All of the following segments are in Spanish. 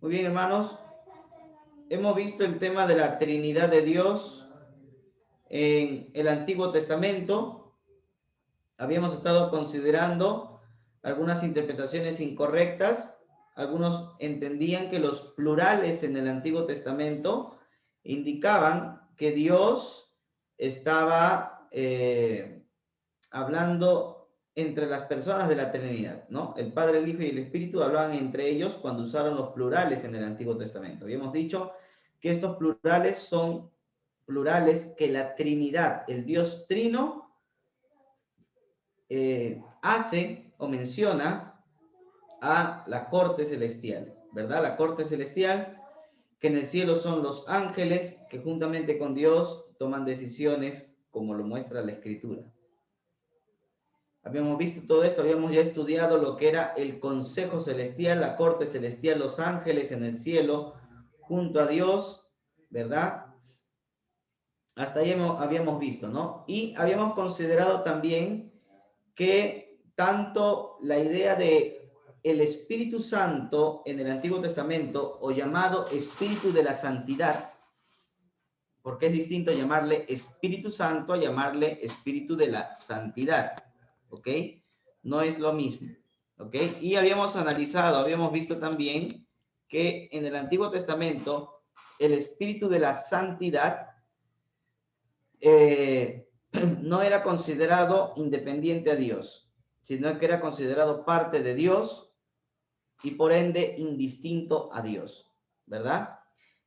Muy bien, hermanos. Hemos visto el tema de la Trinidad de Dios en el Antiguo Testamento. Habíamos estado considerando algunas interpretaciones incorrectas. Algunos entendían que los plurales en el Antiguo Testamento indicaban que Dios estaba hablando entre las personas de la Trinidad, ¿no? El Padre, el Hijo y el Espíritu hablaban entre ellos cuando usaron los plurales en el Antiguo Testamento. Habíamos dicho que estos plurales son plurales que la Trinidad, el Dios Trino, hace o menciona a la corte celestial, ¿verdad? La corte celestial, que en el cielo son los ángeles que juntamente con Dios toman decisiones como lo muestra la Escritura. Habíamos visto todo esto, habíamos ya estudiado lo que era el consejo celestial, la corte celestial, los ángeles en el cielo, junto a Dios, ¿verdad? Hasta ahí habíamos visto, ¿no? Y habíamos considerado también que tanto la idea de el Espíritu Santo en el Antiguo Testamento, o llamado Espíritu de la Santidad, porque es distinto llamarle Espíritu Santo a llamarle Espíritu de la Santidad, ¿ok? No es lo mismo, ¿ok? Y habíamos analizado, habíamos visto también que en el Antiguo Testamento el Espíritu de la Santidad no era considerado independiente a Dios, sino que era considerado parte de Dios y por ende indistinto a Dios, ¿verdad?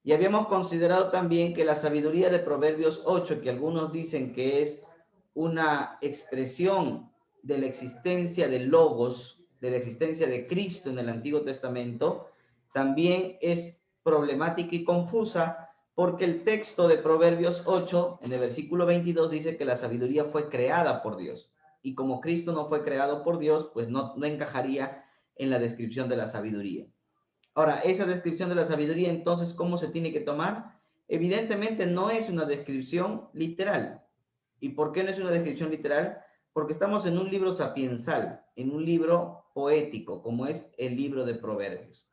Y habíamos considerado también que la sabiduría de Proverbios 8, que algunos dicen que es una expresión de la existencia de Logos, de la existencia de Cristo en el Antiguo Testamento, también es problemática y confusa, porque el texto de Proverbios 8, en el versículo 22, dice que la sabiduría fue creada por Dios. Y como Cristo no fue creado por Dios, pues no encajaría en la descripción de la sabiduría. Ahora, esa descripción de la sabiduría, entonces, ¿cómo se tiene que tomar? Evidentemente no es una descripción literal. ¿Y por qué no es una descripción literal? Porque estamos en un libro sapiensal, en un libro poético, como es el libro de Proverbios,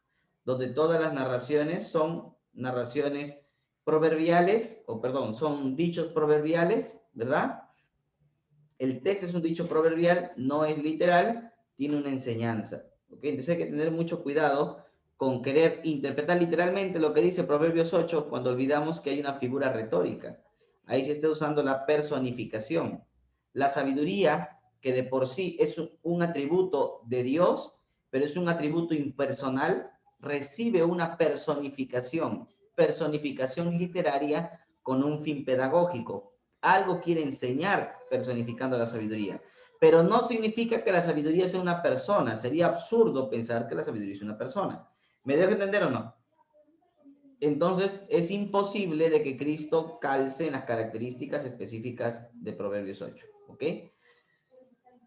donde todas las narraciones son narraciones proverbiales, o perdón, son dichos proverbiales, ¿verdad? El texto es un dicho proverbial, no es literal, tiene una enseñanza, ¿ok? Entonces hay que tener mucho cuidado con querer interpretar literalmente lo que dice Proverbios 8 cuando olvidamos que hay una figura retórica. Ahí se está usando la personificación. La sabiduría, que de por sí es un atributo de Dios, pero es un atributo impersonal, recibe una personificación literaria con un fin pedagógico. Algo quiere enseñar personificando la sabiduría. Pero no significa que la sabiduría sea una persona. Sería absurdo pensar que la sabiduría es una persona. ¿Me dejo entender o no? Entonces, es imposible de que Cristo calce en las características específicas de Proverbios 8. ¿Ok?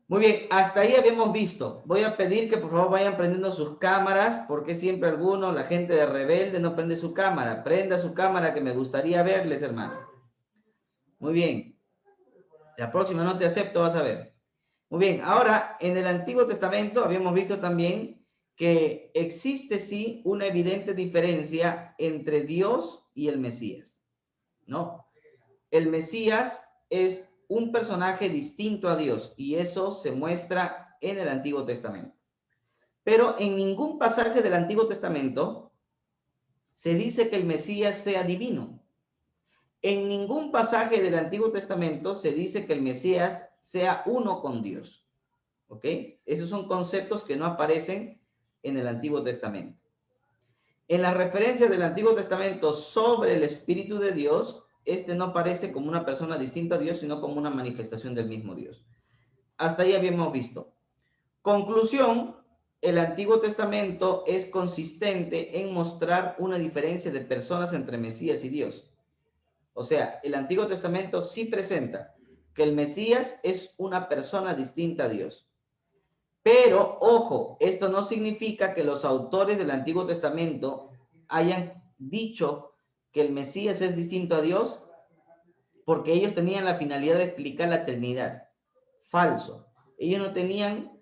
Muy bien, hasta ahí habíamos visto. Voy a pedir que por favor vayan prendiendo sus cámaras, porque siempre algunos, la gente de Rebelde, no prende su cámara. Prenda su cámara, que me gustaría verles, hermano. Muy bien. La próxima no te acepto, vas a ver. Muy bien, ahora en el Antiguo Testamento habíamos visto también que existe sí una evidente diferencia entre Dios y el Mesías, ¿no? El Mesías es un personaje distinto a Dios y eso se muestra en el Antiguo Testamento. Pero en ningún pasaje del Antiguo Testamento se dice que el Mesías sea divino. En ningún pasaje del Antiguo Testamento se dice que el Mesías sea uno con Dios. ¿Ok? Esos son conceptos que no aparecen en el Antiguo Testamento. En las referencias del Antiguo Testamento sobre el Espíritu de Dios, este no aparece como una persona distinta a Dios, sino como una manifestación del mismo Dios. Hasta ahí habíamos visto. Conclusión, el Antiguo Testamento es consistente en mostrar una diferencia de personas entre Mesías y Dios. O sea, el Antiguo Testamento sí presenta que el Mesías es una persona distinta a Dios. Pero, ojo, esto no significa que los autores del Antiguo Testamento hayan dicho que el Mesías es distinto a Dios porque ellos tenían la finalidad de explicar la Trinidad. Falso. Ellos no tenían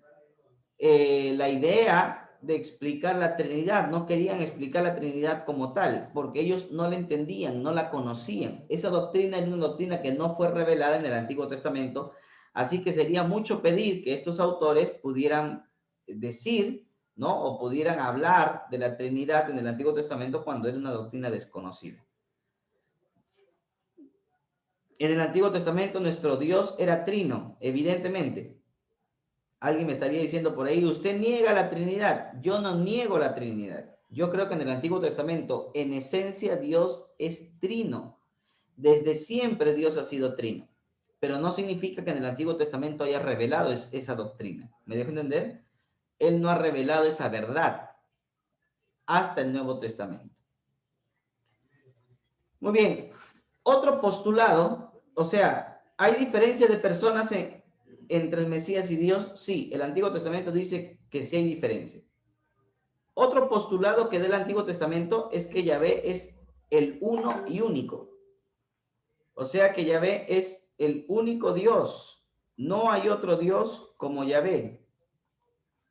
la idea de explicar la Trinidad, no querían explicar la Trinidad como tal, porque ellos no la entendían, no la conocían. Esa doctrina es una doctrina que no fue revelada en el Antiguo Testamento, así que sería mucho pedir que estos autores pudieran decir, ¿no? O pudieran hablar de la Trinidad en el Antiguo Testamento cuando era una doctrina desconocida. En el Antiguo Testamento nuestro Dios era trino, evidentemente. Alguien me estaría diciendo por ahí, usted niega la Trinidad. Yo no niego la Trinidad. Yo creo que en el Antiguo Testamento, en esencia, Dios es trino. Desde siempre Dios ha sido trino. Pero no significa que en el Antiguo Testamento haya revelado esa doctrina. ¿Me dejo entender? Él no ha revelado esa verdad hasta el Nuevo Testamento. Muy bien. Otro postulado, o sea, ¿hay diferencia de personas entre el Mesías y Dios? Sí, el Antiguo Testamento dice que sí hay diferencia. Otro postulado que da el Antiguo Testamento es que Yahvé es el uno y único. O sea que Yahvé es el único Dios. No hay otro Dios como Yahvé.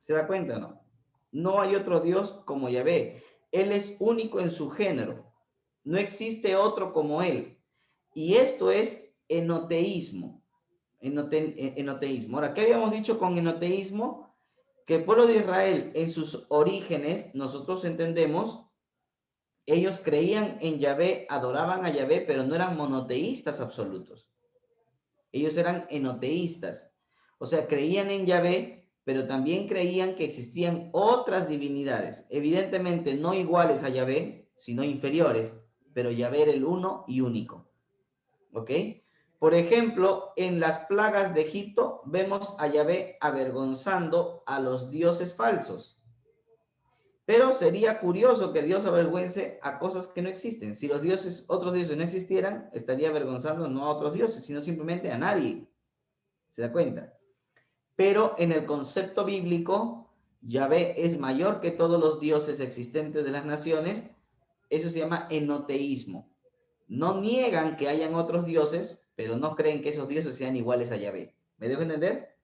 ¿Se da cuenta o no? No hay otro Dios como Yahvé. Él es único en su género. No existe otro como él. Y esto es enoteísmo. Enoteísmo. Ahora, ¿qué habíamos dicho con enoteísmo? Que el pueblo de Israel, en sus orígenes, nosotros entendemos, ellos creían en Yahvé, adoraban a Yahvé, pero no eran monoteístas absolutos. Ellos eran enoteístas. O sea, creían en Yahvé, pero también creían que existían otras divinidades. Evidentemente no iguales a Yahvé, sino inferiores, pero Yahvé era el uno y único. ¿Ok? Por ejemplo, en las plagas de Egipto vemos a Yahvé avergonzando a los dioses falsos. Pero sería curioso que Dios avergüence a cosas que no existen. Si los dioses, otros dioses no existieran, estaría avergonzando no a otros dioses, sino simplemente a nadie. ¿Se da cuenta? Pero en el concepto bíblico, Yahvé es mayor que todos los dioses existentes de las naciones. Eso se llama enoteísmo. No niegan que hayan otros dioses, pero no creen que esos dioses sean iguales a Yahvé. ¿Me dejo entender?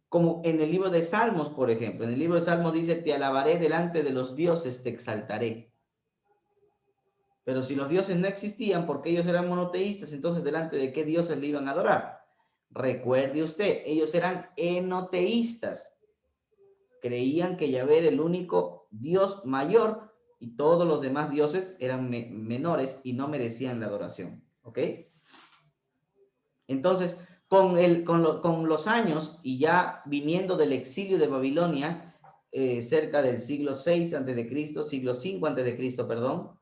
Como en el libro de Salmos, por ejemplo. En el libro de Salmos dice, te alabaré delante de los dioses, te exaltaré. Pero si los dioses no existían porque ellos eran monoteístas, entonces delante de qué dioses le iban a adorar. Recuerde usted, ellos eran enoteístas. Creían que Yahvé era el único Dios mayor y todos los demás dioses eran menores y no merecían la adoración. ¿Ok? Entonces, con los años y ya viniendo del exilio de Babilonia, cerca del siglo VI a.C., siglo V a.C., perdón,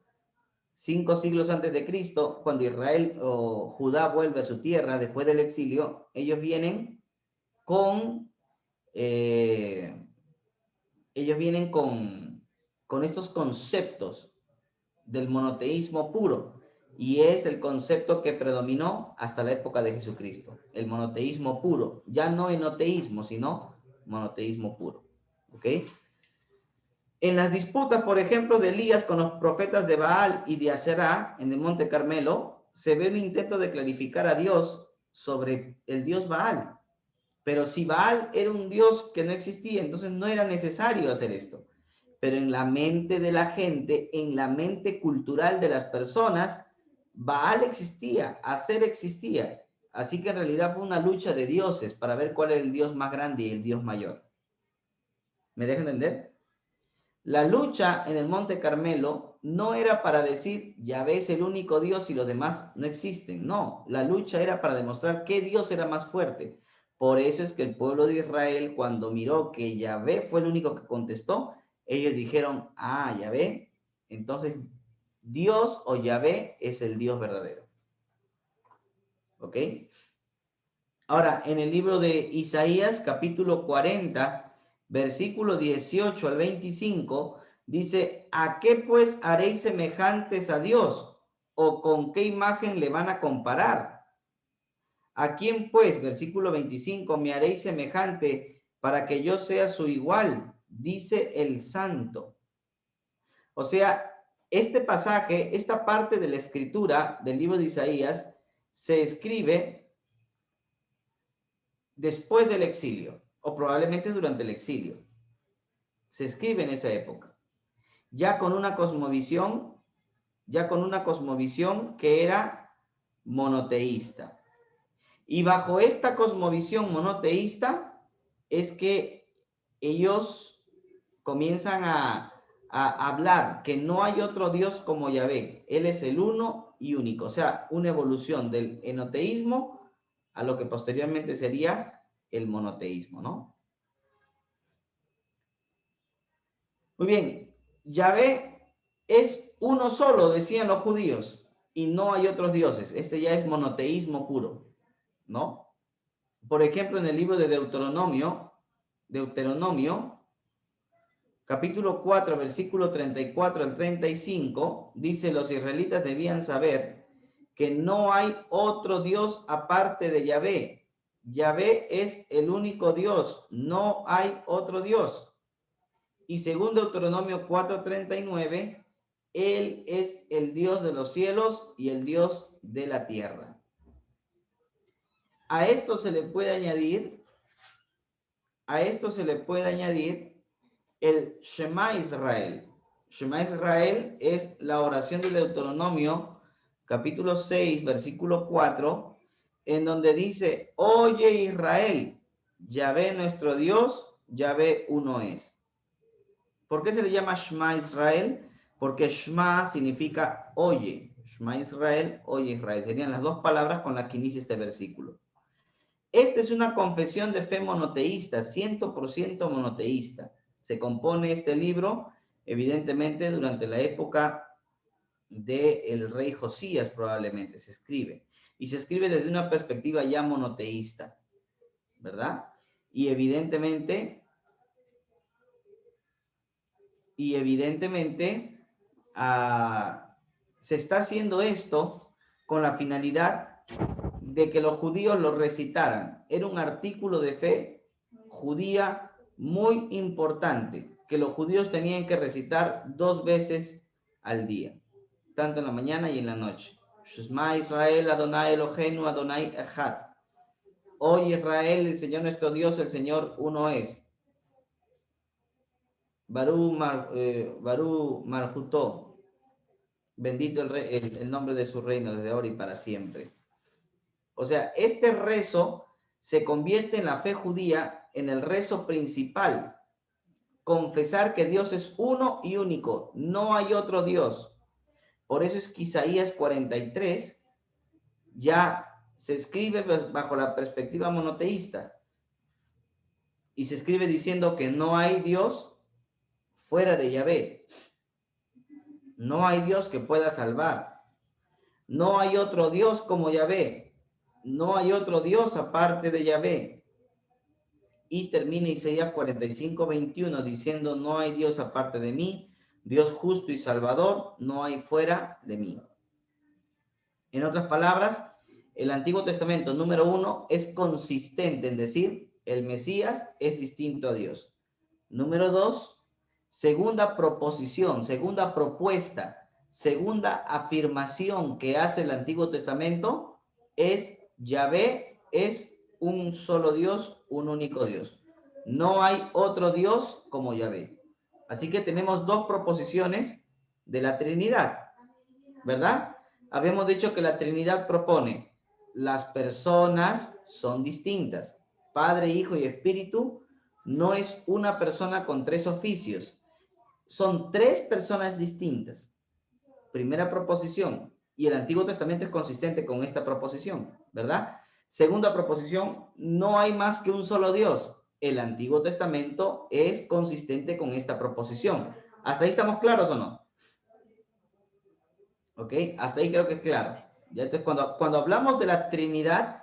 5 siglos antes de Cristo, cuando Israel o Judá vuelve a su tierra después del exilio, ellos vienen con, eh, con estos conceptos del monoteísmo puro. Y es el concepto que predominó hasta la época de Jesucristo. El monoteísmo puro. Ya no enoteísmo, sino monoteísmo puro. ¿Ok? En las disputas, por ejemplo, de Elías con los profetas de Baal y de Aserá en el Monte Carmelo, se ve un intento de clarificar a Dios sobre el Dios Baal. Pero si Baal era un Dios que no existía, entonces no era necesario hacer esto. Pero en la mente de la gente, en la mente cultural de las personas, Baal existía, Aser existía. Así que en realidad fue una lucha de dioses para ver cuál era el dios más grande y el dios mayor. ¿Me dejan entender? La lucha en el Monte Carmelo no era para decir, Yahvé es el único Dios y los demás no existen. No, la lucha era para demostrar qué Dios era más fuerte. Por eso es que el pueblo de Israel, cuando miró que Yahvé fue el único que contestó, ellos dijeron, ah, Yahvé, entonces Dios o Yahvé es el Dios verdadero. ¿Ok? Ahora, en el libro de Isaías, capítulo 40, versículo 18 al 25, dice, ¿a qué pues haréis semejantes a Dios? ¿O con qué imagen le van a comparar? ¿A quién pues, versículo 25, me haréis semejante para que yo sea su igual? Dice el santo. O sea, este pasaje, esta parte de la escritura del libro de Isaías, se escribe después del exilio, o probablemente durante el exilio. Se escribe en esa época, ya con una cosmovisión que era monoteísta. Y bajo esta cosmovisión monoteísta es que ellos comienzan a hablar que no hay otro Dios como Yahvé. Él es el uno y único. O sea, una evolución del enoteísmo a lo que posteriormente sería el monoteísmo, ¿no? Muy bien. Yahvé es uno solo, decían los judíos, y no hay otros dioses. Este ya es monoteísmo puro, ¿no? Por ejemplo, en el libro de Deuteronomio, capítulo 4, versículo 34 al 35, dice: los israelitas debían saber que no hay otro Dios aparte de Yahvé. Yahvé es el único Dios, no hay otro Dios. Y según Deuteronomio 4:39, Él es el Dios de los cielos y el Dios de la tierra. A esto se le puede añadir el Shema Israel. Shema Israel es la oración de Deuteronomio, capítulo 6, versículo 4, en donde dice: oye Israel, Yahvé nuestro Dios, Yahvé uno es. ¿Por qué se le llama Shema Israel? Porque Shema significa oye. Shema Israel, oye Israel. Serían las dos palabras con las que inicia este versículo. Esta es una confesión de fe monoteísta, 100% monoteísta. Se compone este libro, evidentemente, durante la época del rey Josías, probablemente se escribe. Y se escribe desde una perspectiva ya monoteísta, ¿verdad? Y evidentemente, se está haciendo esto con la finalidad de que los judíos lo recitaran. Era un artículo de fe judía muy importante, que los judíos tenían que recitar 2 veces al día, tanto en la mañana y en la noche. Shema Israel, Adonai Eloheinu, Adonai Echad. Hoy Israel, el Señor nuestro Dios, el Señor uno es. Barú Marjutó. Bendito el nombre de su reino desde ahora y para siempre. O sea, este rezo se convierte en la fe judía en el rezo principal. Confesar que Dios es uno y único, no hay otro Dios. Por eso es que Isaías 43 ya se escribe bajo la perspectiva monoteísta. Y se escribe diciendo que no hay Dios fuera de Yahvé. No hay Dios que pueda salvar. No hay otro Dios como Yahvé. No hay otro Dios aparte de Yahvé. Y termina Isaías 45:21 diciendo: no hay Dios aparte de mí, Dios justo y salvador, no hay fuera de mí. En otras palabras, el Antiguo Testamento, número 1, es consistente en decir: el Mesías es distinto a Dios. Número 2, segunda proposición, segunda propuesta, segunda afirmación que hace el Antiguo Testamento es: Yahvé es un solo Dios, un único Dios. No hay otro Dios como Yahvé. Así que tenemos 2 proposiciones de la Trinidad, ¿verdad? Habíamos dicho que la Trinidad propone: las personas son distintas. Padre, Hijo y Espíritu no es una persona con 3 oficios. Son 3 personas distintas. Primera proposición. Y el Antiguo Testamento es consistente con esta proposición, ¿verdad? Segunda proposición: no hay más que un solo Dios. El Antiguo Testamento es consistente con esta proposición. ¿Hasta ahí estamos claros o no? ¿Ok? Hasta ahí creo que es claro. ¿Ya? Entonces, cuando hablamos de la Trinidad,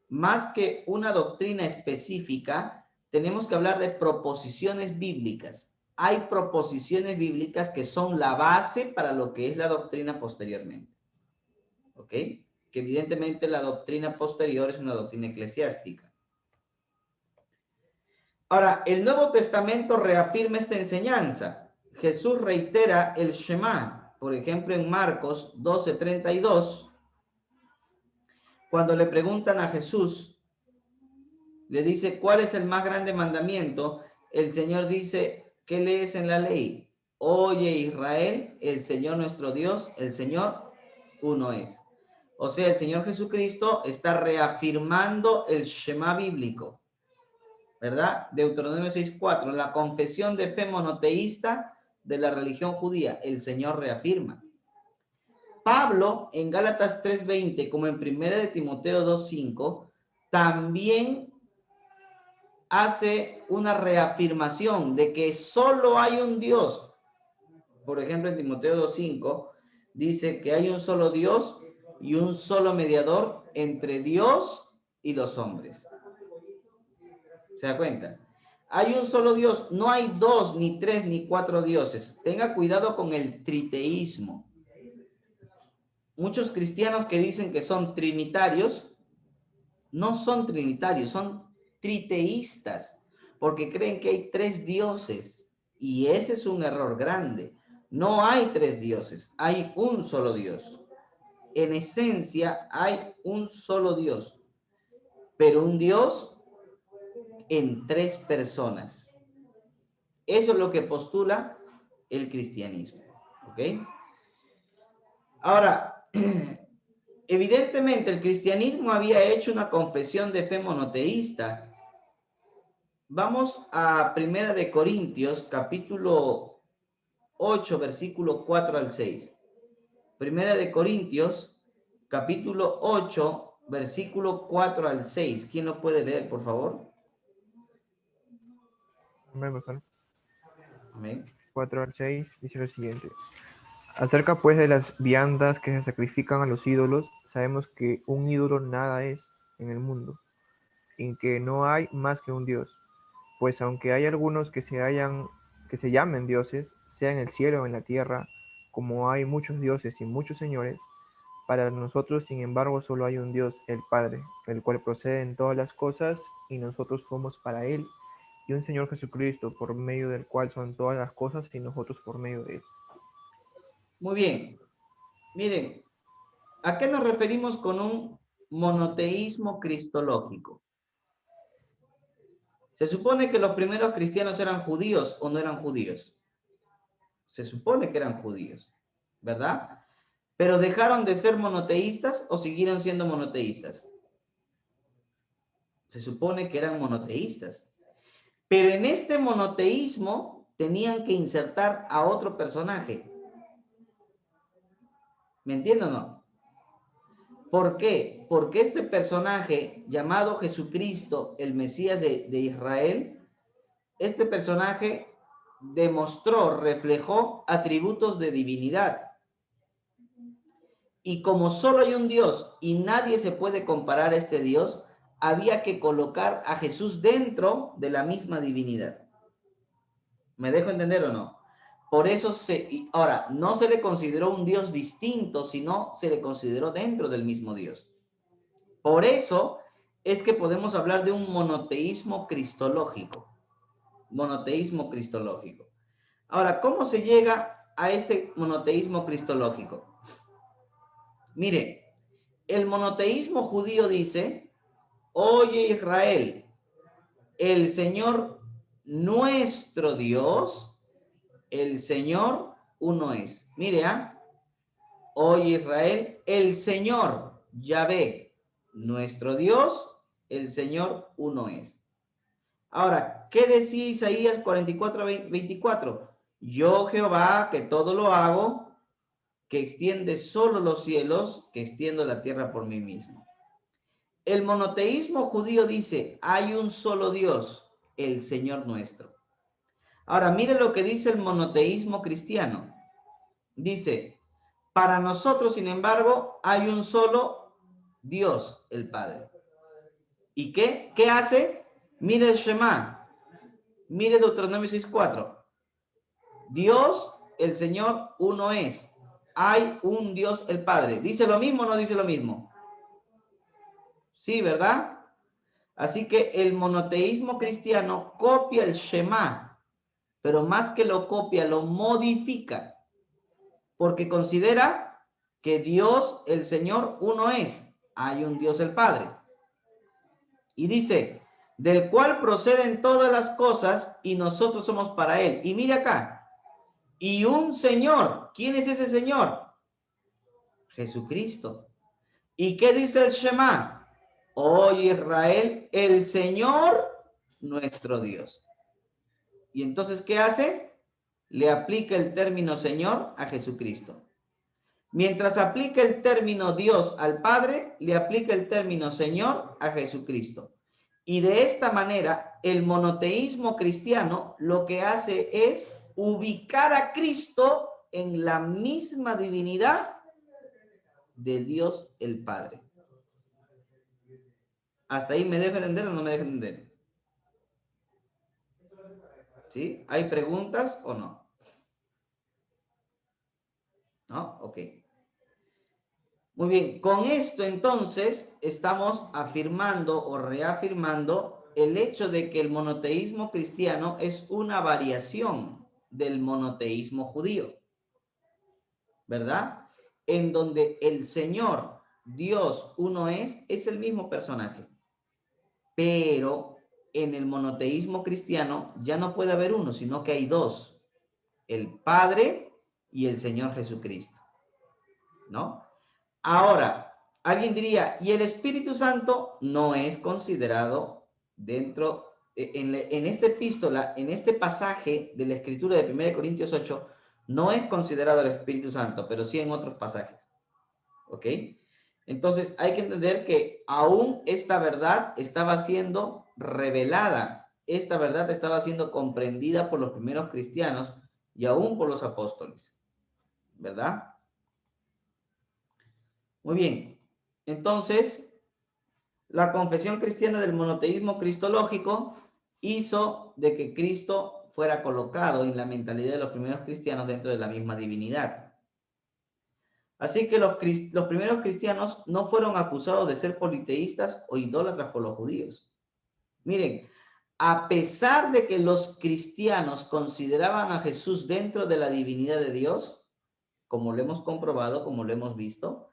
más que una doctrina específica, tenemos que hablar de proposiciones bíblicas. Hay proposiciones bíblicas que son la base para lo que es la doctrina posteriormente. ¿Ok? Que evidentemente la doctrina posterior es una doctrina eclesiástica. Ahora, el Nuevo Testamento reafirma esta enseñanza. Jesús reitera el Shema, por ejemplo, en Marcos 12:32, cuando le preguntan a Jesús, le dice: ¿cuál es el más grande mandamiento? El Señor dice ¿qué lees en la ley? Oye Israel, el Señor nuestro Dios, el Señor uno es. O sea, el Señor Jesucristo está reafirmando el Shema bíblico, ¿verdad? Deuteronomio 6:4, la confesión de fe monoteísta de la religión judía, el Señor reafirma. Pablo en Gálatas 3:20, como en 1 de Timoteo 2:5, también hace una reafirmación de que solo hay un Dios. Por ejemplo, en Timoteo 2:5 dice que hay un solo Dios y un solo mediador entre Dios y los hombres. ¿Se da cuenta? Hay un solo Dios, no hay dos, ni tres, ni cuatro dioses. Tenga cuidado con el triteísmo. Muchos cristianos que dicen que son trinitarios, no son trinitarios, son triteístas, porque creen que hay tres dioses, y ese es un error grande. No hay tres dioses, hay un solo Dios. En esencia hay un solo Dios, pero un Dios en tres personas. Eso es lo que postula el cristianismo, ¿ok? Ahora, evidentemente el cristianismo había hecho una confesión de fe monoteísta. Vamos a 1 de Corintios, capítulo 8, versículo 4 al 6. 1 de Corintios, capítulo 8, versículo 4 al 6. ¿Quién lo puede leer, por favor? Amén. 4 al 6 dice lo siguiente. Acerca pues de las viandas que se sacrifican a los ídolos, sabemos que un ídolo nada es en el mundo, en que no hay más que un Dios. Pues aunque hay algunos que se llamen dioses, sea en el cielo o en la tierra, como hay muchos dioses y muchos señores, para nosotros, sin embargo, solo hay un Dios, el Padre, el cual procede en todas las cosas, y nosotros somos para Él, y un Señor Jesucristo, por medio del cual son todas las cosas, y nosotros por medio de Él. Muy bien. Miren, ¿a qué nos referimos con un monoteísmo cristológico? Se supone que los primeros cristianos eran judíos o no eran judíos. Se supone que eran judíos, ¿verdad? Pero dejaron de ser monoteístas o siguieron siendo monoteístas. Se supone que eran monoteístas. Pero en este monoteísmo tenían que insertar a otro personaje. ¿Me entienden o no? ¿Por qué? Porque este personaje llamado Jesucristo, el Mesías de Israel, este personaje demostró, reflejó atributos de divinidad. Y como solo hay un Dios y nadie se puede comparar a este Dios, había que colocar a Jesús dentro de la misma divinidad. ¿Me dejo entender o no? Por eso ahora, no se le consideró un Dios distinto, sino se le consideró dentro del mismo Dios. Por eso es que podemos hablar de un monoteísmo cristológico. Monoteísmo cristológico. Ahora, ¿cómo se llega a este monoteísmo cristológico? Mire, el monoteísmo judío dice, oye Israel, el Señor nuestro Dios, el Señor uno es. Mire, oye Israel, el Señor, Yahvé, nuestro Dios, el Señor uno es. Ahora, ¿qué decía Isaías 44:24? Yo Jehová, que todo lo hago, que extiende solo los cielos, que extiendo la tierra por mí mismo. El monoteísmo judío dice, hay un solo Dios, el Señor nuestro. Ahora, mire lo que dice el monoteísmo cristiano. Dice, para nosotros, sin embargo, hay un solo Dios, el Padre. ¿Y qué? ¿Qué hace? Mire el Shema. Mire Deuteronomio 6:4. Dios, el Señor, uno es. Hay un Dios, el Padre. ¿Dice lo mismo o no dice lo mismo? Sí, ¿verdad? Así que el monoteísmo cristiano copia el Shema, pero más que lo copia, lo modifica, porque considera que Dios, el Señor, uno es. Hay un Dios, el Padre. Y dice, del cual proceden todas las cosas y nosotros somos para él. Y mira acá, y un Señor. ¿Quién es ese Señor? Jesucristo. ¿Y qué dice el Shema? Oye Israel, el Señor nuestro Dios. Y entonces, ¿qué hace? Le aplica el término Señor a Jesucristo. Mientras aplica el término Dios al Padre, le aplica el término Señor a Jesucristo. Y de esta manera, el monoteísmo cristiano lo que hace es ubicar a Cristo en la misma divinidad de Dios el Padre. ¿Hasta ahí me dejo entender o no me dejo entender? ¿Sí? ¿Hay preguntas o no? ¿No? Ok. Muy bien, con esto entonces estamos afirmando o reafirmando el hecho de que el monoteísmo cristiano es una variación del monoteísmo judío, ¿verdad? En donde el Señor, Dios uno es el mismo personaje, pero en el monoteísmo cristiano ya no puede haber uno, sino que hay dos, el Padre y el Señor Jesucristo, ¿no? Ahora, alguien diría, ¿y el Espíritu Santo no es considerado dentro, en esta epístola, en este pasaje de la escritura de 1 Corintios 8, no es considerado el Espíritu Santo, pero sí en otros pasajes? ¿Ok? Entonces, hay que entender que aún esta verdad estaba siendo revelada, esta verdad estaba siendo comprendida por los primeros cristianos y aún por los apóstoles, ¿verdad? Muy bien, entonces, la confesión cristiana del monoteísmo cristológico hizo de que Cristo fuera colocado en la mentalidad de los primeros cristianos dentro de la misma divinidad. Así que los primeros cristianos no fueron acusados de ser politeístas o idólatras por los judíos. Miren, a pesar de que los cristianos consideraban a Jesús dentro de la divinidad de Dios, como lo hemos comprobado, como lo hemos visto,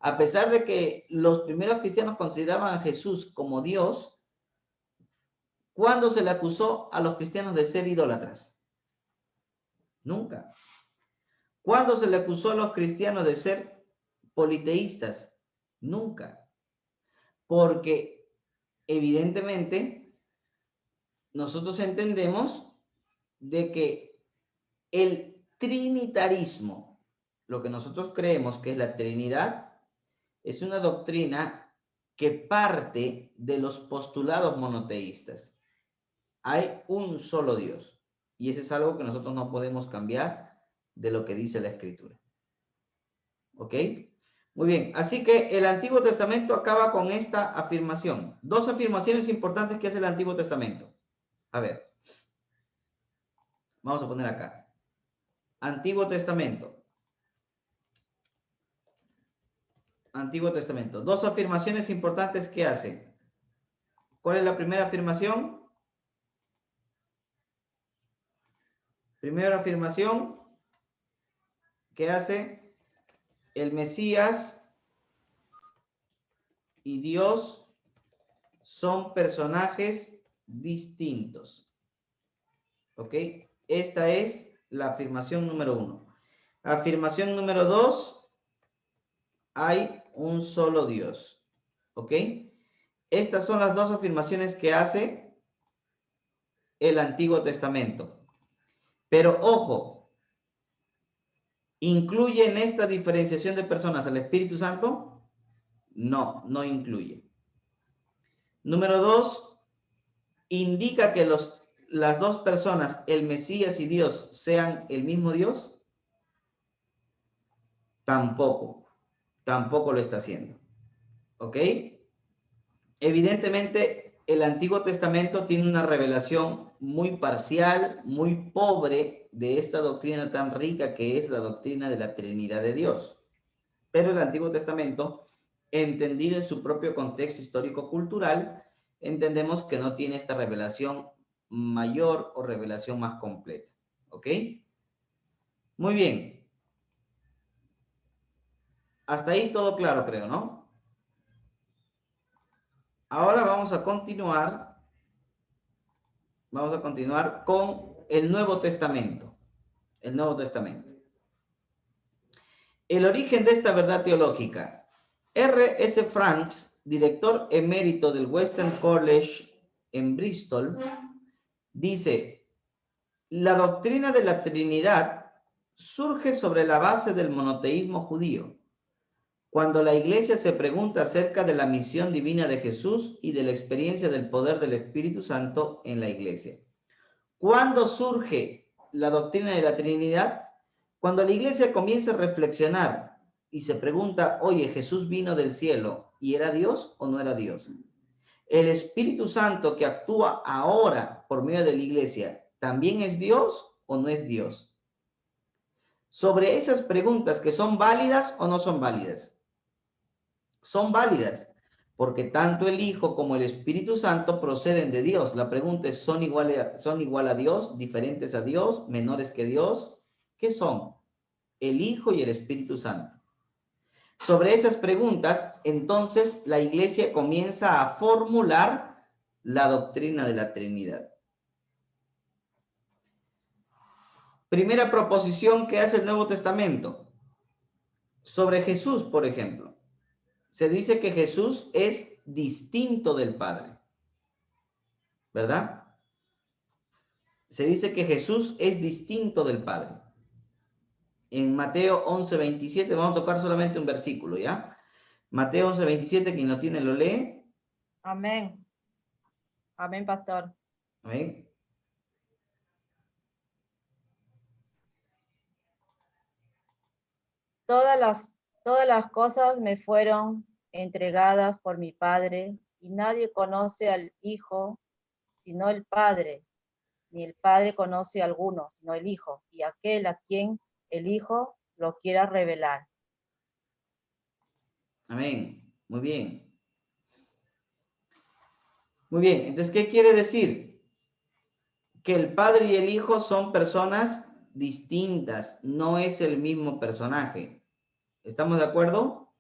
a pesar de que los primeros cristianos consideraban a Jesús como Dios, ¿cuándo se le acusó a los cristianos de ser idólatras? Nunca. ¿Cuándo se le acusó a los cristianos de ser politeístas? Nunca. Porque evidentemente nosotros entendemos de que el trinitarismo, lo que nosotros creemos que es la Trinidad, es una doctrina que parte de los postulados monoteístas. Hay un solo Dios. Y eso es algo que nosotros no podemos cambiar de lo que dice la Escritura. ¿Ok? Muy bien. Así que el Antiguo Testamento acaba con esta afirmación. Dos afirmaciones importantes que hace el Antiguo Testamento. A ver. Vamos a poner acá. Antiguo Testamento. Antiguo Testamento. Dos afirmaciones importantes que hace. ¿Cuál es la primera afirmación? Primera afirmación que hace: el Mesías y Dios son personajes distintos. ¿Ok? Esta es la afirmación número 1. Afirmación número 2, hay un solo Dios. ¿Ok? Estas son las dos afirmaciones que hace el Antiguo Testamento. Pero ojo, ¿incluye en esta diferenciación de personas al Espíritu Santo? No, no incluye. Número 2, ¿indica que las dos personas, el Mesías y Dios, sean el mismo Dios? Tampoco, tampoco lo está haciendo. ¿Ok? Evidentemente, el Antiguo Testamento tiene una revelación muy parcial, muy pobre de esta doctrina tan rica que es la doctrina de la Trinidad de Dios. Pero el Antiguo Testamento, entendido en su propio contexto histórico-cultural, entendemos que no tiene esta revelación mayor o revelación más completa. ¿Ok? Muy bien. Hasta ahí todo claro, creo, ¿no? Ahora vamos a continuar Vamos a continuar con el Nuevo Testamento. El Nuevo Testamento. El origen de esta verdad teológica. R. S. Franks, director emérito del Western College en Bristol, dice: la doctrina de la Trinidad surge sobre la base del monoteísmo judío, cuando la Iglesia se pregunta acerca de la misión divina de Jesús y de la experiencia del poder del Espíritu Santo en la Iglesia. ¿Cuándo surge la doctrina de la Trinidad? Cuando la Iglesia comienza a reflexionar y se pregunta, oye, ¿Jesús vino del cielo y era Dios o no era Dios? ¿El Espíritu Santo que actúa ahora por medio de la Iglesia también es Dios o no es Dios? Sobre esas preguntas, que son válidas o no son válidas. Son válidas, porque tanto el Hijo como el Espíritu Santo proceden de Dios. La pregunta es, ¿son igual a Dios, diferentes a Dios, menores que Dios? ¿Qué son? El Hijo y el Espíritu Santo. Sobre esas preguntas, entonces, la Iglesia comienza a formular la doctrina de la Trinidad. Primera proposición que hace el Nuevo Testamento. Sobre Jesús, por ejemplo. Se dice que Jesús es distinto del Padre. ¿Verdad? Se dice que Jesús es distinto del Padre. En Mateo 11:27, vamos a tocar solamente un versículo, ¿ya? Mateo 11:27, quien lo tiene lo lee. Amén. Amén, pastor. Amén. Todas las cosas me fueron entregadas por mi Padre, y nadie conoce al Hijo sino el Padre, ni el Padre conoce a alguno sino el Hijo, y aquel a quien el Hijo lo quiera revelar. Amén. Muy bien. Muy bien. Entonces, ¿qué quiere decir? Que el Padre y el Hijo son personas distintas, no es el mismo personaje. ¿Estamos de acuerdo?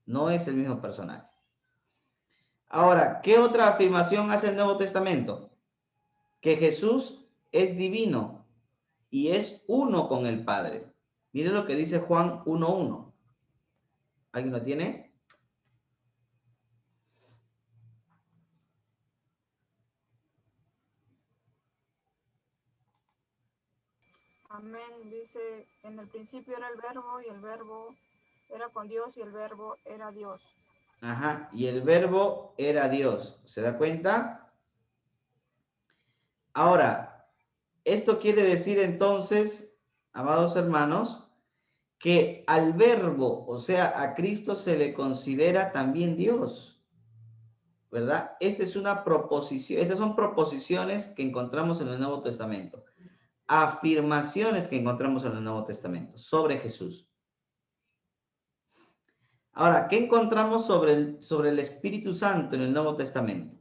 No es el mismo personaje. Ahora, ¿qué otra afirmación hace el Nuevo Testamento? Que Jesús es divino y es uno con el Padre. Miren lo que dice Juan 1:1. ¿Alguien lo tiene? Amén. Dice, en el principio era el verbo y el verbo era con Dios y el verbo era Dios. Ajá, y el verbo era Dios. ¿Se da cuenta? Ahora, esto quiere decir entonces, amados hermanos, que al verbo, o sea, a Cristo se le considera también Dios, ¿verdad? Esta es una proposición, estas son proposiciones que encontramos en el Nuevo Testamento, afirmaciones que encontramos en el Nuevo Testamento sobre Jesús. Ahora, ¿qué encontramos sobre el Espíritu Santo en el Nuevo Testamento?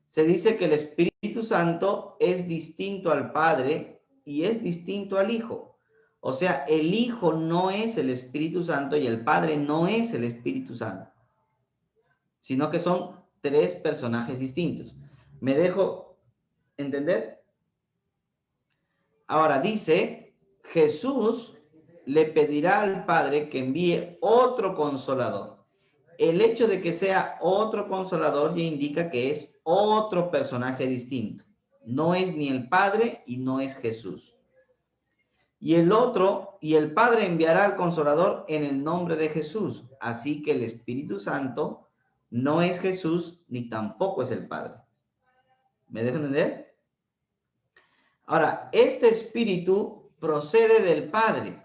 Se dice que el Espíritu Santo es distinto al Padre y es distinto al Hijo. O sea, el Hijo no es el Espíritu Santo y el Padre no es el Espíritu Santo, sino que son tres personajes distintos. ¿Me dejo entender? Ahora dice, Jesús le pedirá al Padre que envíe otro consolador. El hecho de que sea otro consolador ya indica que es otro personaje distinto. No es ni el Padre y no es Jesús. Y el Padre enviará al Consolador en el nombre de Jesús. Así que el Espíritu Santo no es Jesús ni tampoco es el Padre. ¿Me dejan entender? Ahora, este Espíritu procede del Padre.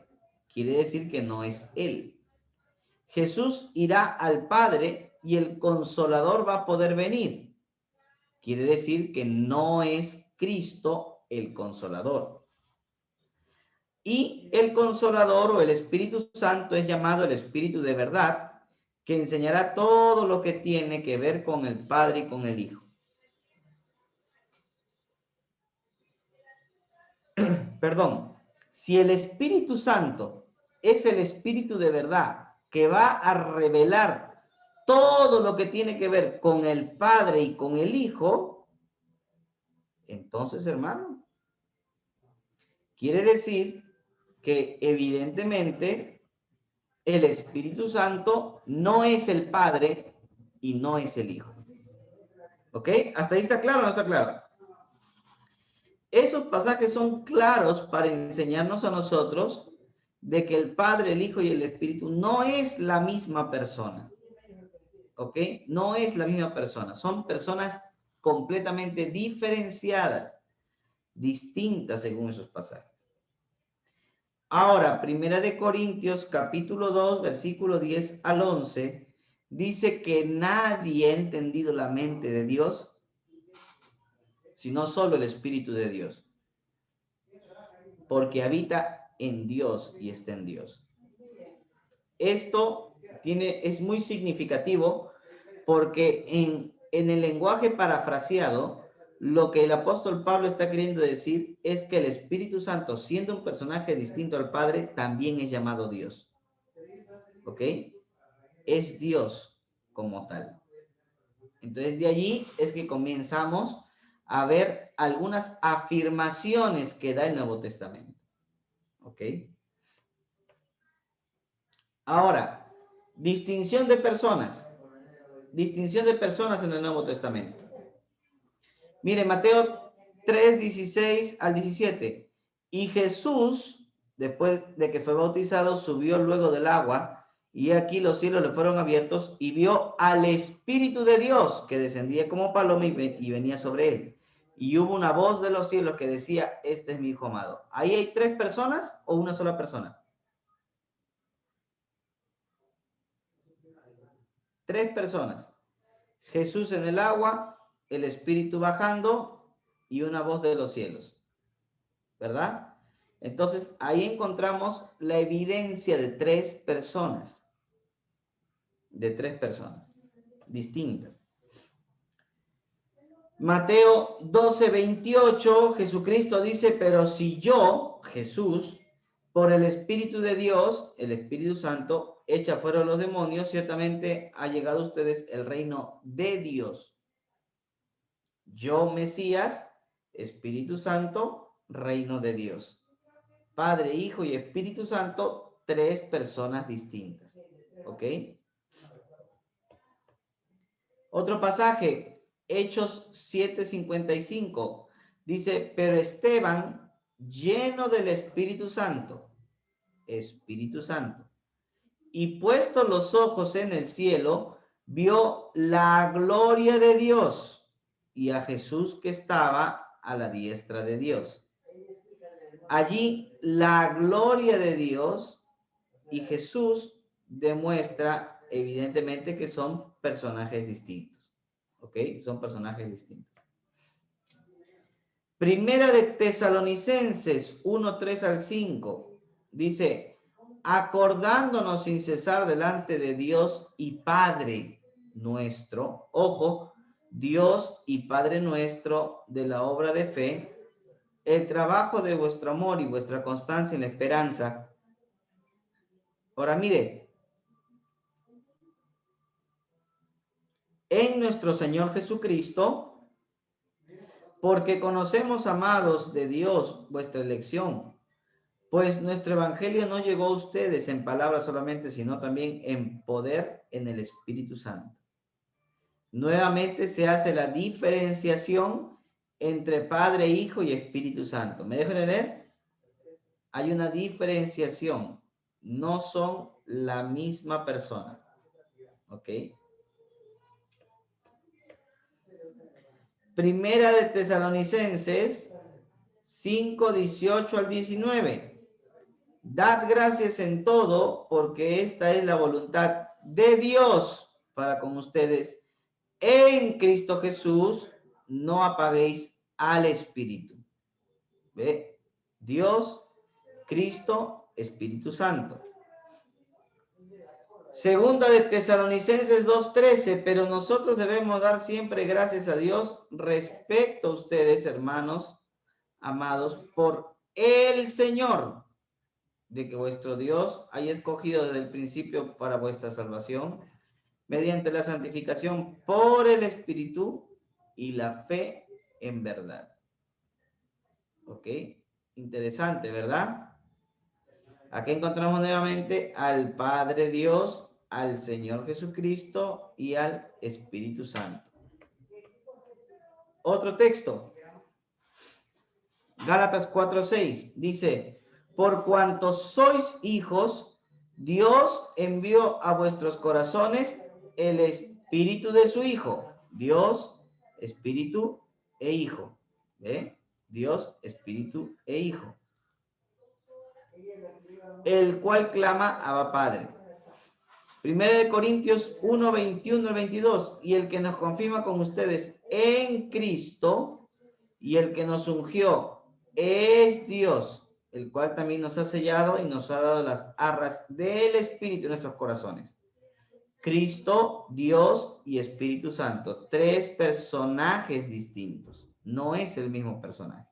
Quiere decir que no es Él. Jesús irá al Padre y el Consolador va a poder venir. Quiere decir que no es Cristo el Consolador. Y el Consolador o el Espíritu Santo es llamado el Espíritu de verdad, que enseñará todo lo que tiene que ver con el Padre y con el Hijo. Perdón, si el Espíritu Santo es el Espíritu de verdad que va a revelar todo lo que tiene que ver con el Padre y con el Hijo, Entonces, hermano, quiere decir que evidentemente el Espíritu Santo no es el Padre y no es el Hijo. ¿Ok? ¿Hasta ahí está claro o no está claro? Esos pasajes son claros para enseñarnos a nosotros de que el Padre, el Hijo y el Espíritu no es la misma persona. ¿Ok? No es la misma persona. Son personas completamente diferenciadas, distintas según esos pasajes. Ahora, Primera de Corintios, capítulo 2, versículo 10 al 11, dice que nadie ha entendido la mente de Dios, sino solo el Espíritu de Dios, porque habita en Dios y está en Dios. Esto es muy significativo porque en el lenguaje parafraseado, lo que el apóstol Pablo está queriendo decir es que el Espíritu Santo, siendo un personaje distinto al Padre, también es llamado Dios. ¿Ok? Es Dios como tal. Entonces, de allí es que comenzamos a ver algunas afirmaciones que da el Nuevo Testamento. ¿Ok? Ahora, distinción de personas. Distinción de personas en el Nuevo Testamento. Mire, Mateo 3, 16 al 17. Y Jesús, después de que fue bautizado, subió luego del agua, y aquí los cielos le fueron abiertos, y vio al Espíritu de Dios, que descendía como paloma y venía sobre él. Y hubo una voz de los cielos que decía, este es mi Hijo amado. ¿Ahí hay tres personas o una sola persona? Tres personas. Jesús en el agua, el Espíritu bajando y una voz de los cielos. ¿Verdad? Entonces, ahí encontramos la evidencia de tres personas. De tres personas distintas. Mateo 12, 28, Jesucristo dice, pero si yo, Jesús, por el Espíritu de Dios, el Espíritu Santo, echa fuera los demonios, ciertamente ha llegado a ustedes el reino de Dios. Yo, Mesías, Espíritu Santo, reino de Dios. Padre, Hijo y Espíritu Santo, tres personas distintas. ¿Ok? Otro pasaje, Hechos 7:55, dice, pero Esteban, lleno del Espíritu Santo, y puesto los ojos en el cielo, vio la gloria de Dios y a Jesús que estaba a la diestra de Dios. Allí la gloria de Dios y Jesús demuestra evidentemente que son personajes distintos. ¿Ok? Son personajes distintos. Primera de Tesalonicenses 1, 3 al 5 dice, acordándonos sin cesar delante de Dios y Padre nuestro, ojo, Dios y Padre nuestro de la obra de fe, el trabajo de vuestro amor y vuestra constancia en la esperanza. Ahora mire, en nuestro Señor Jesucristo, porque conocemos, amados de Dios, vuestra elección, pues nuestro evangelio no llegó a ustedes en palabras solamente, sino también en poder en el Espíritu Santo. Nuevamente se hace la diferenciación entre Padre, Hijo y Espíritu Santo. ¿Me dejo entender? Hay una diferenciación. No son la misma persona. ¿Ok? Primera de Tesalonicenses 5, 18 al 19. Dad gracias en todo, porque esta es la voluntad de Dios para con ustedes. En Cristo Jesús no apaguéis al Espíritu. ¿Ve? Dios, Cristo, Espíritu Santo. Segunda de Tesalonicenses 2:13, pero nosotros debemos dar siempre gracias a Dios respecto a ustedes, hermanos amados, por el Señor, de que vuestro Dios haya escogido desde el principio para vuestra salvación, mediante la santificación por el Espíritu y la fe en verdad. ¿Ok? Interesante, ¿verdad? Aquí encontramos nuevamente al Padre Dios, al Señor Jesucristo y al Espíritu Santo. Otro texto. Gálatas 4:6 dice, por cuanto sois hijos, Dios envió a vuestros corazones el espíritu de su Hijo. Dios, espíritu e Hijo. ¿Eh? Dios, espíritu e Hijo. El cual clama Abba Padre. Primera de Corintios 1, 21 al 22. Y el que nos confirma con ustedes en Cristo y el que nos ungió es Dios, el cual también nos ha sellado y nos ha dado las arras del Espíritu en nuestros corazones. Cristo, Dios y Espíritu Santo. Tres personajes distintos. No es el mismo personaje.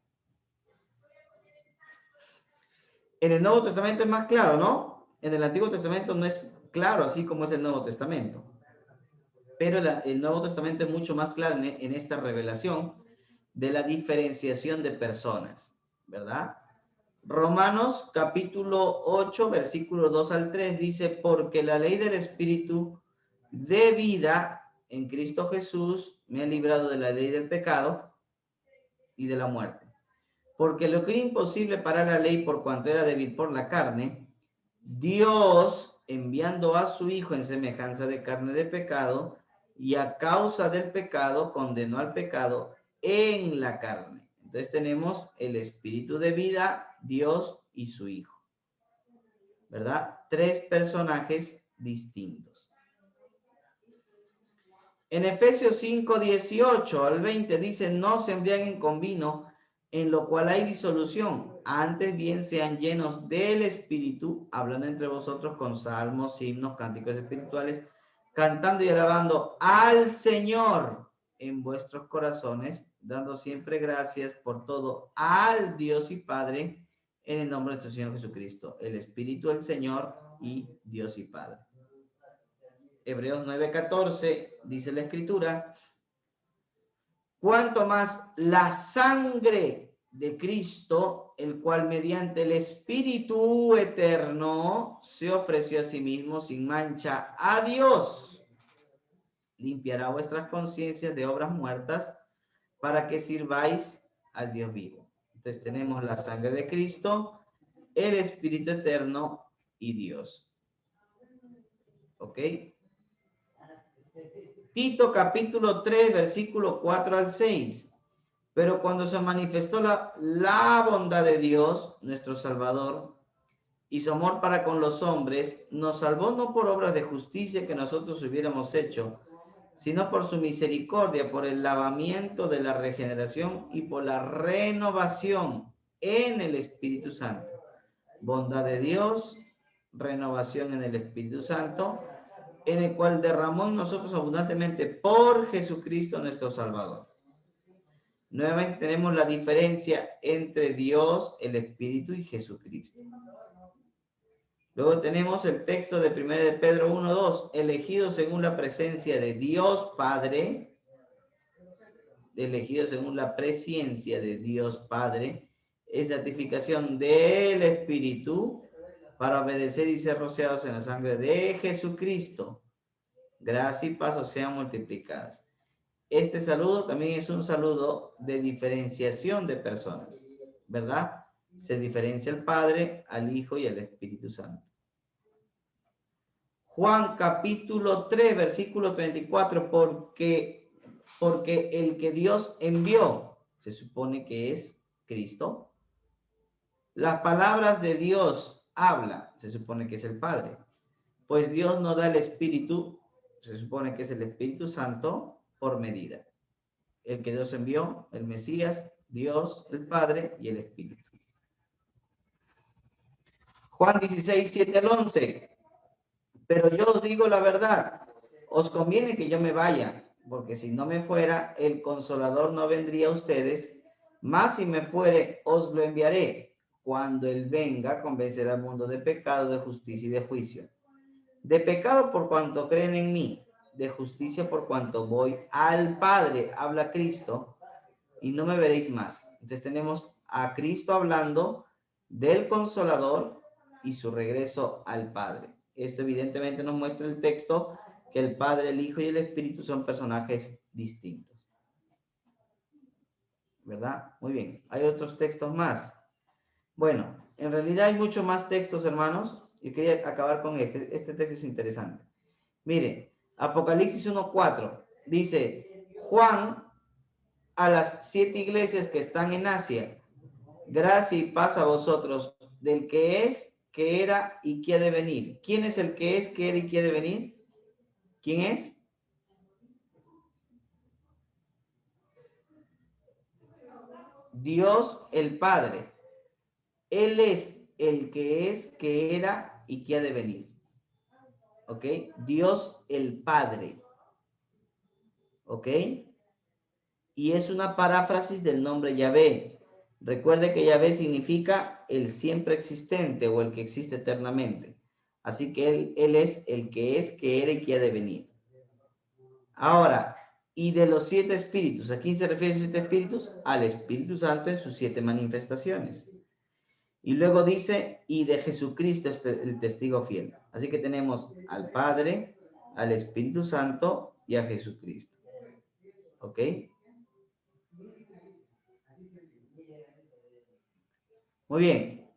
En el Nuevo Testamento es más claro, ¿no? En el Antiguo Testamento no es claro, así como es el Nuevo Testamento. Pero el Nuevo Testamento es mucho más claro en esta revelación de la diferenciación de personas, ¿verdad? Romanos capítulo 8, versículo 2 al 3 dice, porque la ley del Espíritu de vida en Cristo Jesús me ha librado de la ley del pecado y de la muerte. Porque lo que era imposible para la ley por cuanto era débil por la carne, Dios, enviando a su Hijo en semejanza de carne de pecado, y a causa del pecado, condenó al pecado en la carne. Entonces tenemos el Espíritu de vida, Dios y su Hijo. ¿Verdad? Tres personajes distintos. En Efesios 5, 18 al 20 dice, no se embriaguen con vino, en lo cual hay disolución, antes bien sean llenos del Espíritu, hablando entre vosotros con salmos, himnos, cánticos espirituales, cantando y alabando al Señor en vuestros corazones, dando siempre gracias por todo al Dios y Padre, en el nombre de nuestro Señor Jesucristo, el Espíritu del Señor y Dios y Padre. Hebreos 9:14 dice la Escritura, cuanto más la sangre de Cristo, el cual mediante el Espíritu eterno se ofreció a sí mismo sin mancha a Dios, limpiará vuestras conciencias de obras muertas para que sirváis al Dios vivo. Entonces tenemos la sangre de Cristo, el Espíritu eterno y Dios. ¿Ok? Tito capítulo 3, versículo 4 al 6. Pero cuando se manifestó la bondad de Dios, nuestro Salvador, y su amor para con los hombres, nos salvó no por obras de justicia que nosotros hubiéramos hecho, sino por su misericordia, por el lavamiento de la regeneración y por la renovación en el Espíritu Santo. Bondad de Dios, renovación en el Espíritu Santo, en el cual derramó en nosotros abundantemente por Jesucristo nuestro Salvador. Nuevamente tenemos la diferencia entre Dios, el Espíritu y Jesucristo. Luego tenemos el texto de 1 de Pedro 1:2, elegido según la presencia de Dios Padre, elegido según la presciencia de Dios Padre, es santificación del Espíritu para obedecer y ser rociados en la sangre de Jesucristo. Gracia y paz sean multiplicadas. Este saludo también es un saludo de diferenciación de personas, ¿verdad? Se diferencia el Padre, al Hijo y al Espíritu Santo. Juan capítulo 3, versículo 34, porque el que Dios envió, se supone que es Cristo. Las palabras de Dios habla, se supone que es el Padre. Pues Dios no da el Espíritu, se supone que es el Espíritu Santo, por medida. El que Dios envió, el Mesías, Dios, el Padre y el Espíritu. Juan 16, 7 al 11. Pero yo os digo la verdad, os conviene que yo me vaya, porque si no me fuera, el Consolador no vendría a ustedes, mas si me fuere, os lo enviaré. Cuando Él venga, convencerá al mundo de pecado, de justicia y de juicio. De pecado por cuanto creen en mí, de justicia por cuanto voy al Padre, habla Cristo, y no me veréis más. Entonces tenemos a Cristo hablando del Consolador y su regreso al Padre. Esto evidentemente nos muestra el texto que el Padre, el Hijo y el Espíritu son personajes distintos. ¿Verdad? Muy bien. Hay otros textos más. Bueno, en realidad hay muchos más textos, hermanos. Yo quería acabar con este. Este texto es interesante. Miren, Apocalipsis 1:4 dice, Juan a las 7 iglesias que están en Asia, gracia y paz a vosotros, del que es, que era y que ha de venir. ¿Quién es el que es, que era y que ha de venir? ¿Quién es? Dios el Padre. Él es el que es, que era y que ha de venir. ¿Ok? Dios el Padre. ¿Ok? Y es una paráfrasis del nombre Yahvé. Recuerde que Yahvé significa el siempre existente o el que existe eternamente. Así que él es, que era y que ha de venir. Ahora, y de los 7 espíritus, ¿a quién se refiere a 7 espíritus? Al Espíritu Santo en sus 7 manifestaciones. Y luego dice, y de Jesucristo es el testigo fiel. Así que tenemos al Padre, al Espíritu Santo y a Jesucristo. ¿Ok? Muy bien.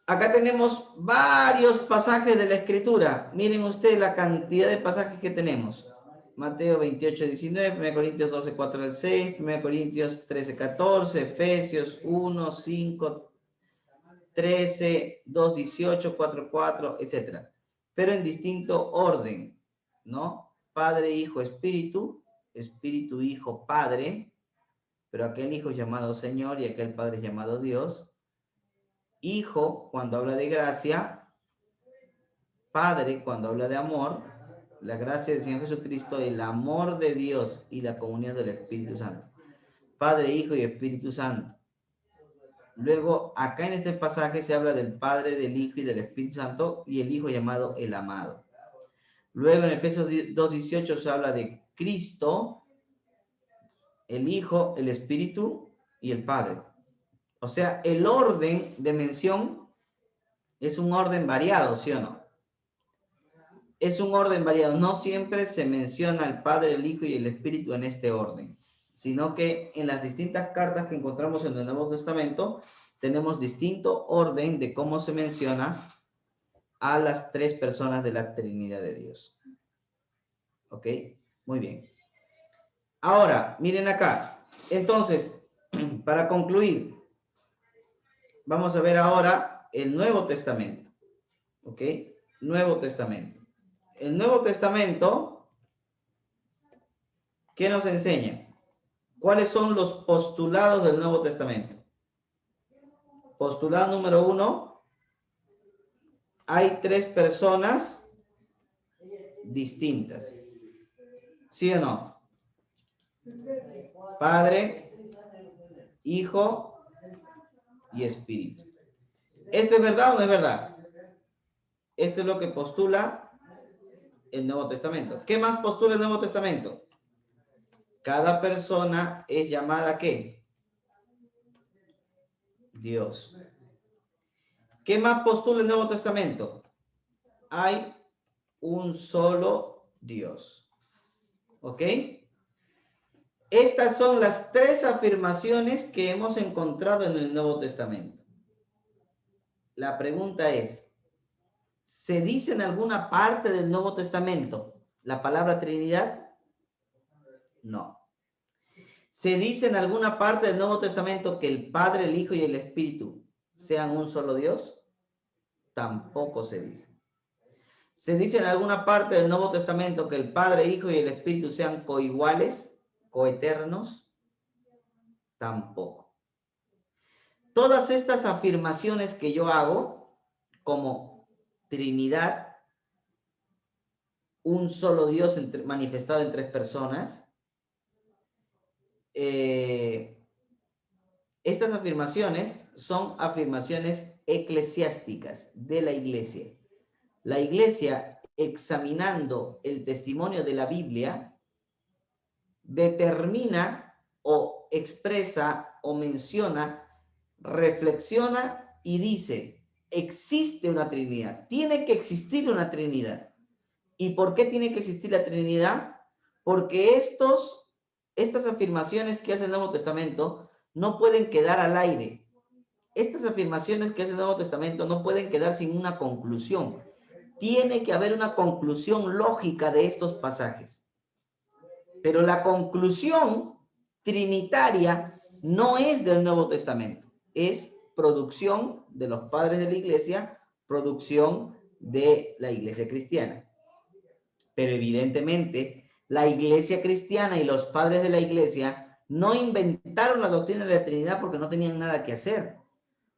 Acá tenemos varios pasajes de la Escritura. Miren ustedes la cantidad de pasajes que tenemos. Mateo 28:19, 1 Corintios 12:4-6, 1 Corintios 13:14, Efesios 1:5-13, 2:18, 4:4, etc. Pero en distinto orden, ¿no? Padre, Hijo, Espíritu, Espíritu, Hijo, Padre, pero aquel Hijo es llamado Señor y aquel Padre es llamado Dios. Hijo cuando habla de gracia, Padre cuando habla de amor, la gracia del Señor Jesucristo, el amor de Dios y la comunión del Espíritu Santo. Padre, Hijo y Espíritu Santo. Luego, acá en este pasaje se habla del Padre, del Hijo y del Espíritu Santo y el Hijo llamado el amado. Luego en Efesios 2:18 se habla de Cristo, el Hijo, el Espíritu y el Padre. O sea, el orden de mención es un orden variado, ¿sí o no? Es un orden variado. No siempre se menciona al Padre, el Hijo y el Espíritu en este orden, sino que en las distintas cartas que encontramos en el Nuevo Testamento tenemos distinto orden de cómo se menciona a las 3 personas de la Trinidad de Dios. ¿Ok? Muy bien. Ahora, miren acá. Entonces, para concluir, vamos a ver ahora el Nuevo Testamento. ¿Ok? Nuevo Testamento. El Nuevo Testamento, ¿qué nos enseña? ¿Cuáles son los postulados del Nuevo Testamento? Postulado número 1. Hay 3 personas distintas. ¿Sí o no? Padre, Hijo y Espíritu. ¿Esto es verdad o no es verdad? Esto es lo que postula el Nuevo Testamento. ¿Qué más postula el Nuevo Testamento? Cada persona es llamada ¿qué? Dios. ¿Qué más postula el Nuevo Testamento? Hay un solo Dios. ¿Ok? Estas son las 3 afirmaciones que hemos encontrado en el Nuevo Testamento. La pregunta es, ¿se dice en alguna parte del Nuevo Testamento la palabra Trinidad? No. ¿Se dice en alguna parte del Nuevo Testamento que el Padre, el Hijo y el Espíritu sean un solo Dios? Tampoco se dice. ¿Se dice en alguna parte del Nuevo Testamento que el Padre, Hijo y el Espíritu sean coiguales, coeternos? Tampoco. Todas estas afirmaciones que yo hago como Trinidad, un solo Dios manifestado en 3 personas, estas afirmaciones son afirmaciones eclesiásticas de la Iglesia. La Iglesia, examinando el testimonio de la Biblia, determina o expresa o menciona, reflexiona y dice, existe una Trinidad, tiene que existir una Trinidad. ¿Y por qué tiene que existir la Trinidad? Porque estas afirmaciones que hace el Nuevo Testamento no pueden quedar al aire. Estas afirmaciones que hace el Nuevo Testamento no pueden quedar sin una conclusión. Tiene que haber una conclusión lógica de estos pasajes. Pero la conclusión trinitaria no es del Nuevo Testamento. Es producción de los padres de la iglesia, producción de la iglesia cristiana. Pero evidentemente, la iglesia cristiana y los padres de la iglesia no inventaron la doctrina de la Trinidad porque no tenían nada que hacer,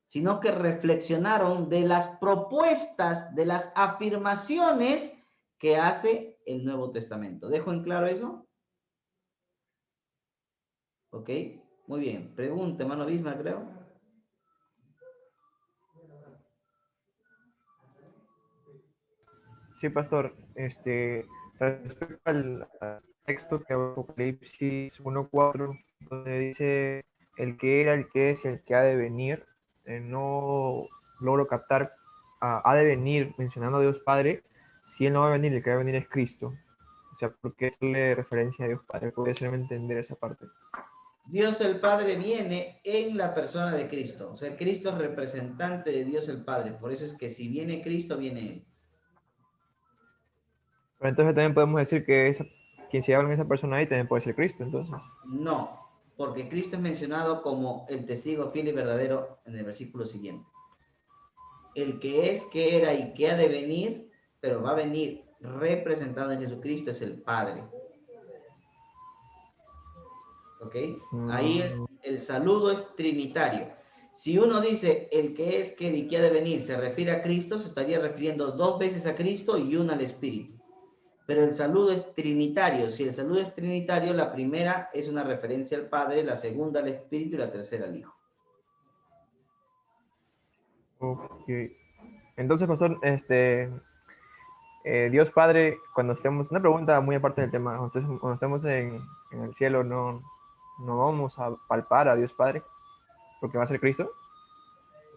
sino que reflexionaron de las propuestas, de las afirmaciones que hace el Nuevo Testamento. ¿Dejo en claro eso? ¿Ok? Muy bien. Pregunta, hermano Bismarck, creo. Sí, pastor. Respecto al texto de Apocalipsis 1:4, donde dice el que era, el que es y el que ha de venir, no logro captar ha de venir mencionando a Dios Padre. Si Él no va a venir, el que va a venir es Cristo. O sea, ¿por qué hacerle referencia a Dios Padre? Podría hacerme entender esa parte. Dios el Padre viene en la persona de Cristo. O sea, Cristo es representante de Dios el Padre. Por eso es que si viene Cristo, viene Él. Pero entonces también podemos decir que quien se habla en esa persona ahí también puede ser Cristo, entonces. No, porque Cristo es mencionado como el testigo fiel y verdadero en el versículo siguiente. El que es, que era y que ha de venir, pero va a venir representado en Jesucristo, es el Padre. ¿Ok? Ahí el saludo es trinitario. Si uno dice el que es, que y que ha de venir se refiere a Cristo, se estaría refiriendo 2 veces a Cristo y una al Espíritu. Pero el saludo es trinitario. Si el saludo es trinitario, la primera es una referencia al Padre, la segunda al Espíritu y la tercera al Hijo. Ok. Entonces, pastor, Dios Padre, cuando estemos, una pregunta muy aparte del tema, cuando estemos en el cielo, no vamos a palpar a Dios Padre, porque va a ser Cristo.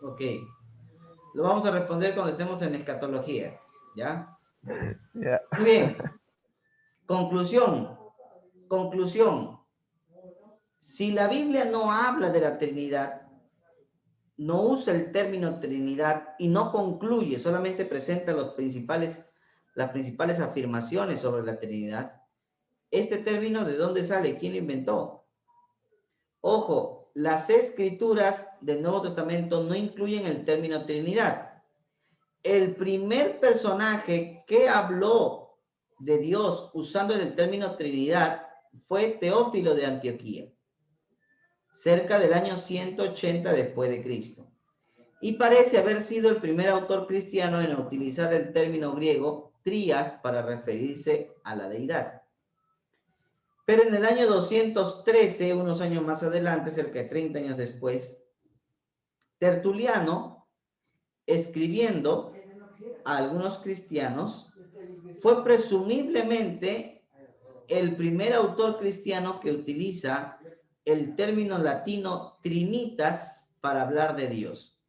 Ok. Lo vamos a responder cuando estemos en escatología, ¿ya? Yeah. Muy bien. Conclusión. Si la Biblia no habla de la Trinidad, no usa el término Trinidad y no concluye, solamente presenta las principales afirmaciones sobre la Trinidad, ¿este término de dónde sale? ¿Quién lo inventó? Ojo, las escrituras del Nuevo Testamento no incluyen el término Trinidad. El primer personaje que habló de Dios usando el término Trinidad fue Teófilo de Antioquía, cerca del año 180 después de Cristo. Y parece haber sido el primer autor cristiano en utilizar el término griego trias para referirse a la deidad. Pero en el año 213, unos años más adelante, cerca de 30 años después, Tertuliano, escribiendo a algunos cristianos, fue presumiblemente el primer autor cristiano que utiliza el término latino trinitas para hablar de Dios.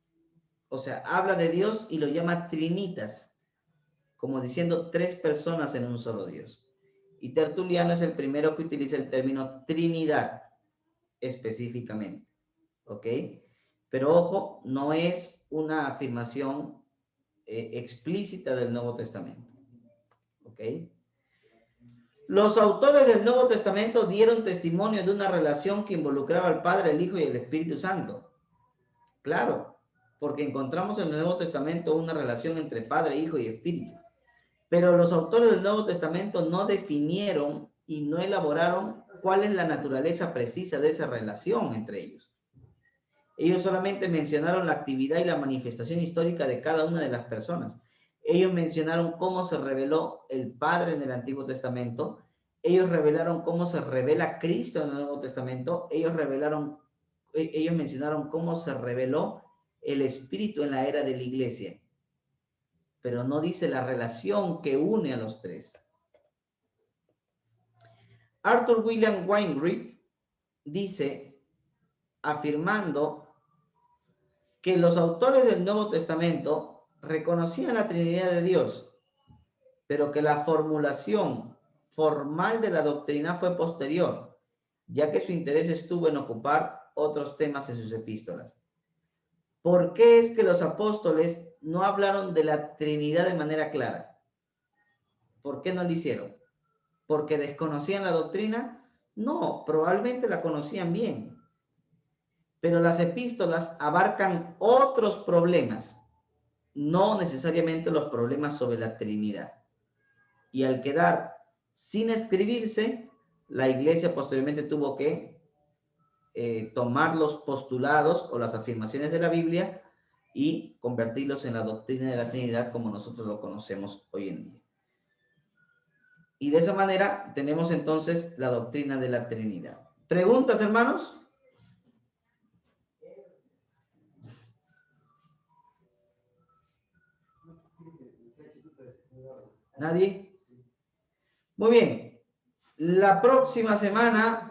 O sea, habla de Dios y lo llama trinitas, como diciendo 3 personas en un solo Dios. Y Tertuliano es el primero que utiliza el término Trinidad específicamente. ¿Ok? Pero ojo, no es una afirmación explícita del Nuevo Testamento. ¿Ok? Los autores del Nuevo Testamento dieron testimonio de una relación que involucraba al Padre, el Hijo y el Espíritu Santo. Claro, porque encontramos en el Nuevo Testamento una relación entre Padre, Hijo y Espíritu. Pero los autores del Nuevo Testamento no definieron y no elaboraron cuál es la naturaleza precisa de esa relación entre ellos. Ellos solamente mencionaron la actividad y la manifestación histórica de cada una de las personas. Ellos mencionaron cómo se reveló el Padre en el Antiguo Testamento. Ellos revelaron cómo se revela Cristo en el Nuevo Testamento. Ellos mencionaron cómo se reveló el Espíritu en la era de la Iglesia. Pero no dice la relación que une a los 3. Arthur William Wainwright dice afirmando que los autores del Nuevo Testamento reconocían la Trinidad de Dios, pero que la formulación formal de la doctrina fue posterior, ya que su interés estuvo en ocupar otros temas en sus epístolas. ¿Por qué es que los apóstoles no hablaron de la Trinidad de manera clara? ¿Por qué no lo hicieron? ¿Porque desconocían la doctrina? No, probablemente la conocían bien. Pero las epístolas abarcan otros problemas, no necesariamente los problemas sobre la Trinidad. Y al quedar sin escribirse, la iglesia posteriormente tuvo que tomar los postulados o las afirmaciones de la Biblia y convertirlos en la doctrina de la Trinidad como nosotros lo conocemos hoy en día. Y de esa manera tenemos entonces la doctrina de la Trinidad. ¿Preguntas, hermanos? ¿Nadie? Muy bien. La próxima semana